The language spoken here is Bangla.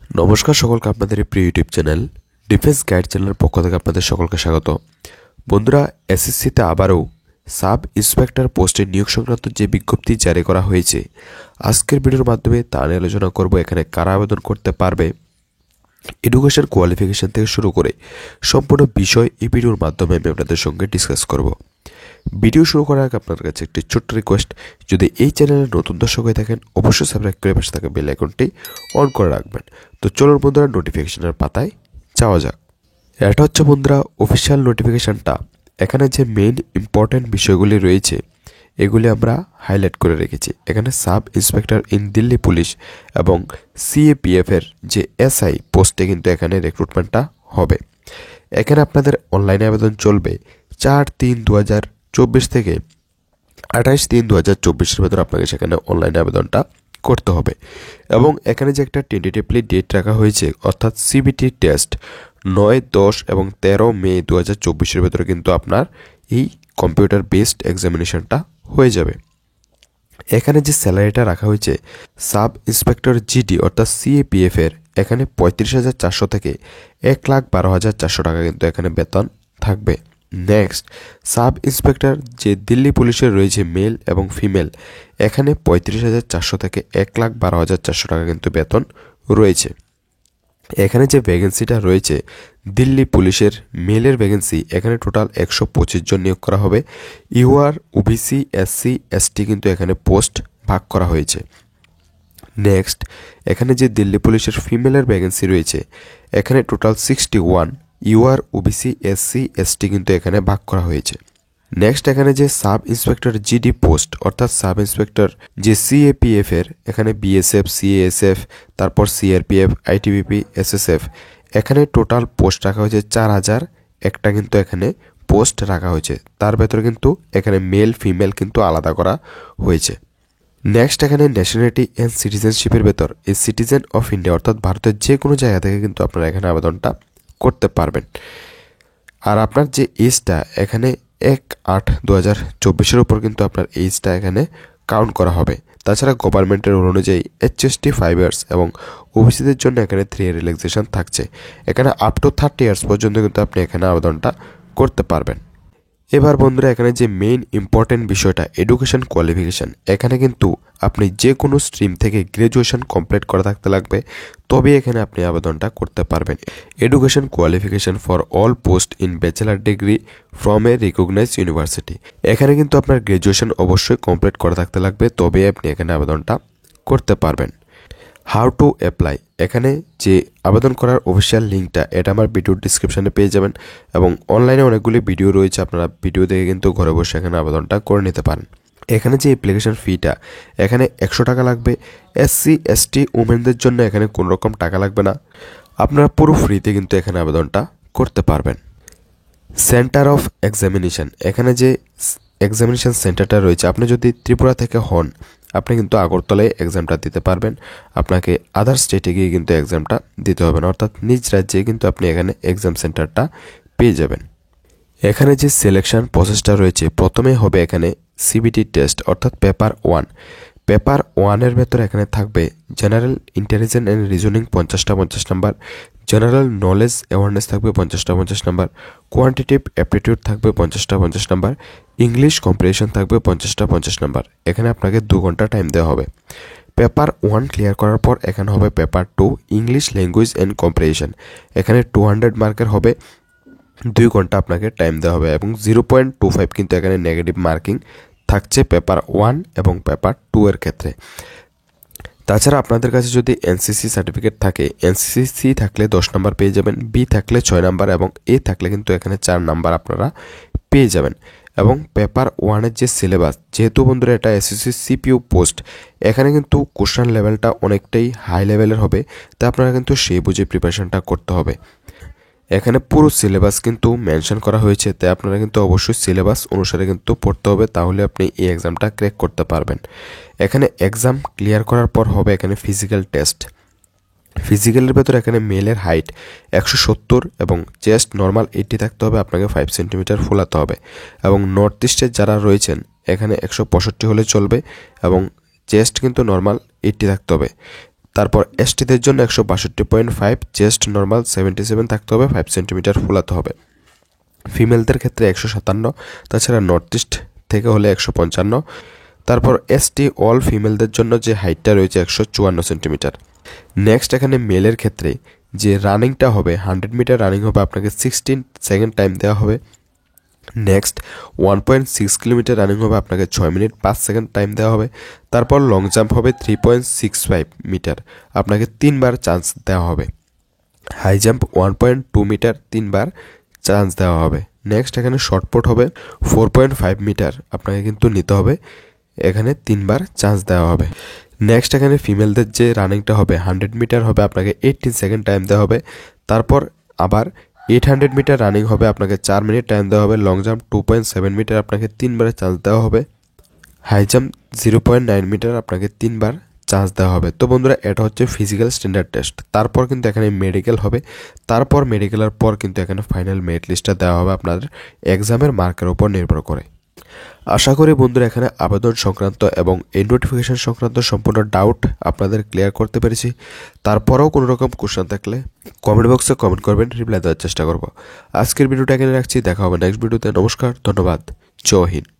নমস্কার সকলকে আপনাদের এই প্রিয় ইউটিউব চ্যানেল ডিফেন্স গাইড চ্যানেলের পক্ষ থেকে আপনাদের সকলকে স্বাগত। বন্ধুরা, এসএসসিতে আবারও সাব ইন্সপেক্টর পোস্টে নিয়োগ সংক্রান্ত যে বিজ্ঞপ্তি জারি করা হয়েছে, আজকের ভিডিওর মাধ্যমে তা নিয়ে আলোচনা করব। এখানে কারা আবেদন করতে পারবে, এডুকেশন কোয়ালিফিকেশন থেকে শুরু করে সম্পূর্ণ বিষয় এই ভিডিওর মাধ্যমে আমি আপনাদের সঙ্গে ডিসকাস করব। ভিডিও শুরু করার আগে আপনার কাছে একটি ছোট্ট রিকোয়েস্ট, যদি এই চ্যানেলে নতুন দর্শক হয়ে থাকেন অবশ্যই সাবস্ক্রাইব করে পাশে থাকা বেল আইকনটি অন করে রাখবেন। তো চলুন বন্ধুরা, নোটিফিকেশনের পাতায় যাওয়া যাক। এটা হচ্ছে বন্ধুরা অফিসিয়াল নোটিফিকেশনটা। এখানে যে মেইন ইম্পর্টেন্ট বিষয়গুলি রয়েছে এগুলি আমরা হাইলাইট করে রেখেছি। এখানে sub inspector in Delhi police এবং সিএপিএফের যে এসআই পোস্টে কিন্তু এখানে রিক্রুটমেন্টটা হবে। এখানে আপনাদের অনলাইনে আবেদন চলবে 4/3/2024 থেকে 28/3/2024 ভেতর আপনাকে সেখানে অনলাইনে আবেদনটা করতে হবে। এবং এখানে যে একটা টেন্টেটিভলি ডেট রাখা হয়েছে, অর্থাৎ সিবিটি টেস্ট 9, 10 এবং 13 মে 2024 ভেতরে কিন্তু আপনার এই কম্পিউটার বেসড এক্সামিনেশনটা হয়ে যাবে। এখানে যে স্যালারিটা রাখা হয়েছে সাব ইন্সপেক্টর জিডি অর্থাৎ সিএপিএফ এর, এখানে 35,400 থেকে 1,12,400 টাকা কিন্তু এখানে বেতন থাকবে। নেক্সট, সাব ইন্সপেক্টর যে দিল্লি পুলিশের রয়েছে মেল এবং ফিমেল, এখানে 35,400 থেকে 1,12,400 টাকা কিন্তু বেতন রয়েছে। এখানে যে ভ্যাকেন্সিটা রয়েছে দিল্লি পুলিশের মেলের ভ্যাকেন্সি, এখানে টোটাল 125 জন নিয়োগ করা হবে। ইউআর, ওবিসি, এসসি, এসটি কিন্তু এখানে পোস্ট ভাগ করা হয়েছে। নেক্সট, এখানে যে দিল্লি পুলিশের ফিমেলের ভ্যাকেন্সি রয়েছে, এখানে total 61 UR, OBC, SC, ST কিন্তু এখানে ভাগ করা হয়েছে। নেক্সট, এখানে যে সাব ইন্সপেক্টর জিডি পোস্ট অর্থাৎ সাব ইন্সপেক্টর যে সিএপিএফ এর, এখানে বিএসএফ, সিএএসএফ, তারপর সিআরপিএফ, আইটিবিপি, এসএসএফ, এখানে টোটাল পোস্ট রাখা হয়েছে 4,000 একটা কিন্তু এখানে পোস্ট রাখা হয়েছে। তার ভেতরে কিন্তু এখানে মেল ফিমেল কিন্তু আলাদা করা হয়েছে। নেক্সট, এখানে ন্যাশনালিটি অ্যান্ড সিটিজেনশিপের ভেতর এই সিটিজেন অফ ইন্ডিয়া অর্থাৎ ভারতের যে কোনো জায়গা থেকে কিন্তু আপনারা এখানে আবেদনটা করতে পারবেন। আর আপনার যে এজটা এখানে 1/8/2024 উপর কিন্তু আপনার এজটা এখানে কাউন্ট করা হবে। তাছাড়া গভর্নমেন্টের রুল অনুযায়ী এইচএসটি 5 ইয়ার্স এবং ওবিসিদের জন্য এখানে 3 ইয়ার রিল্যাক্সেশন থাকছে। এখানে আপ টু 30 ইয়ার্স পর্যন্ত কিন্তু আপনি এখানে আবেদনটা করতে পারবেন। এবার বন্ধুরা, এখানে যে মেইন ইম্পর্টেন্ট বিষয়টা এডুকেশন কোয়ালিফিকেশান, এখানে কিন্তু আপনি যে কোনো স্ট্রিম থেকে গ্র্যাজুয়েশন কমপ্লিট করা থাকতে লাগবে, তবে এখানে আপনি আবেদনটা করতে পারবেন। Education qualification for all post in bachelor degree from a recognised university, এখানে কিন্তু আপনার গ্র্যাজুয়েশন অবশ্যই কমপ্লিট করা থাকতে লাগবে, তবে আপনি এখানে আবেদনটা করতে পারবেন। হাউ টু অ্যাপ্লাই, এখানে যে আবেদন করার অফিসিয়াল লিঙ্কটা এটা আমার ভিডিওর ডিসক্রিপশানে পেয়ে যাবেন এবং অনলাইনে অনেকগুলি ভিডিও রয়েছে, আপনারা ভিডিও দেখে কিন্তু ঘরে বসে এখানে আবেদনটা করে নিতে পারেন। এখানে যে অ্যাপ্লিকেশন ফিটা এখানে 100 টাকা লাগবে। এসসি এসটি উমেনদের জন্য এখানে কোনো রকম টাকা লাগবে না, আপনারা পুরো ফ্রিতে কিন্তু এখানে আবেদনটা করতে পারবেন। সেন্টার অফ এক্সামিনেশন, এখানে যে এক্সামিনেশন সেন্টারটা রয়েছে, আপনি যদি ত্রিপুরা থেকে হন আপনি কিন্তু আগরতলায় এক্সামটা দিতে পারবেন, আপনাকে আদার স্টেটে গিয়ে কিন্তু এক্সামটা দিতে হবে না, অর্থাৎ নিজ রাজ্যে কিন্তু আপনি এখানে এক্সাম সেন্টারটা পেয়ে যাবেন। এখানে যে সিলেকশন প্রসেসটা রয়েছে, প্রথমে হবে এখানে সিবিটি টেস্ট অর্থাৎ পেপার 1। পেপার 1-এর ভেতরে এখানে থাকবে জেনারেল ইন্টেলিজেন্স অ্যান্ড রিজনিং 50টা 50 নাম্বার, জেনারেল নলেজ অ্যাওয়ারনেস থাকবে 50টা 50 নাম্বার, কোয়ান্টিটিভ অ্যাপটিটিউড থাকবে 50টা 50 নাম্বার, ইংলিশ কম্প্রিহেনশন থাকবে 50টা 50 নাম্বার। এখানে আপনাকে 2 ঘন্টা টাইম দেওয়া হবে। পেপার 1 ক্লিয়ার করার পর এখানে হবে paper 2 English language and comprehension, এখানে 200 মার্কের হবে, 2 ঘন্টা আপনাকে টাইম দেওয়া হবে এবং 0.25 কিন্তু এখানে নেগেটিভ মার্কিং থাকছে পেপার 1 এবং পেপার 2 এর ক্ষেত্রে। তাছাড়া আপনাদের কাছে যদি এনসিসি সার্টিফিকেট থাকে, এনসিসি থাকলে 10 নাম্বার পেয়ে যাবেন, বি থাকলে 6 নাম্বার এবং এ থাকলে কিন্তু এখানে 4 নাম্বার আপনারা পেয়ে যাবেন। এবং পেপার 1-এর যে সিলেবাস, যেহেতু বন্ধুরা এটা এসএসসি সিপিইউ পোস্ট, এখানে কিন্তু কোশ্চেন লেভেলটা অনেকটাই হাই লেভেলের হবে, তাই আপনারা কিন্তু সেই বুঝে প্রিপারেশনটা করতে হবে। এখানে পুরো সিলেবাস কিন্তু মেনশন করা হয়েছে, তাই আপনারা কিন্তু অবশ্যই সিলেবাস অনুসারে কিন্তু পড়তে হবে, তাহলে আপনি এই এক্সামটা ক্র্যাক করতে পারবেন। এখানে এক্সাম ক্লিয়ার করার পর হবে এখানে ফিজিক্যাল টেস্ট। ফিজিক্যালের ভেতর এখানে মেলের হাইট 170 এবং চেস্ট নর্মাল 80 থাকতে হবে, আপনাকে 5 সেন্টিমিটার ফোলাতে হবে। এবং নর্থ ইস্টের যারা রয়েছেন এখানে 165 হলে চলবে এবং চেস্ট কিন্তু নর্মাল 80 থাকতে হবে। তারপর এসটিদের জন্য 162.5, চেস্ট নর্মাল 77 থাকতে হবে, 5 সেন্টিমিটার ফুলাতে হবে। ফিমেলদের ক্ষেত্রে 157, তাছাড়া নর্থ ইস্ট থেকে হলে 155। তারপর এসটি অল ফিমেলদের জন্য যে হাইটটা রয়েছে 154 সেন্টিমিটার। নেক্সট এখানে মেলের ক্ষেত্রে যে রানিংটা হবে 100 মিটার রানিং হবে, আপনাকে 16 সেকেন্ড টাইম দেওয়া হবে। নেক্সট 1.6 কিলোমিটার রানিং হবে, আপনাকে 6 মিনিট 5 সেকেন্ড টাইম দেওয়া হবে। তারপর লং জাম্প হবে 3.65 মিটার, আপনাকে 3বার চান্স দেওয়া হবে। হাই জাম্প 1.2 মিটার, 3বার চান্স দেওয়া হবে। নেক্সট এখানে শর্টপুট হবে 4.5 মিটার, আপনাকে কিন্তু নিতে হবে, এখানে 3বার চান্স দেওয়া হবে। নেক্সট এখানে ফিমেলদের যে রানিংটা হবে 100 মিটার হবে, আপনাকে 18 সেকেন্ড টাইম দেওয়া হবে। তারপর আবার 800 মিটার রানিং হবে, আপনাকে 4 মিনিট টাইম দেওয়া হবে। লং জাম্প 2.7 মিটার, আপনাকে 3বার চান্স দেওয়া হবে। হাই জাম্প 0.9 মিটার, আপনাকে 3বার চান্স দেওয়া হবে। তো বন্ধুরা, এটা হচ্ছে ফিজিক্যাল স্ট্যান্ডার্ড টেস্ট। তারপর কিন্তু এখানে মেডিকেল হবে, তারপর মেডিকেলের পর কিন্তু এখানে ফাইনাল মেরিট লিস্টটা দেওয়া হবে আপনাদের এক্সামের মার্কের উপর নির্ভর করে। আশা করি বন্ধুরা এখানে আবেদন সংক্রান্ত এবং এই নোটিফিকেশন সংক্রান্ত সম্পূর্ণ ডাউট আপনাদের ক্লিয়ার করতে পেরেছি। তারপরেও কোনো রকম কোশ্চেন থাকলে কমেন্ট বক্সে কমেন্ট করবেন, রিপ্লাই দেওয়ার চেষ্টা করব। আজকের ভিডিওটা এখানে রাখছি, দেখা হবে নেক্সট ভিডিওতে। নমস্কার, ধন্যবাদ, জয় হিন্দ।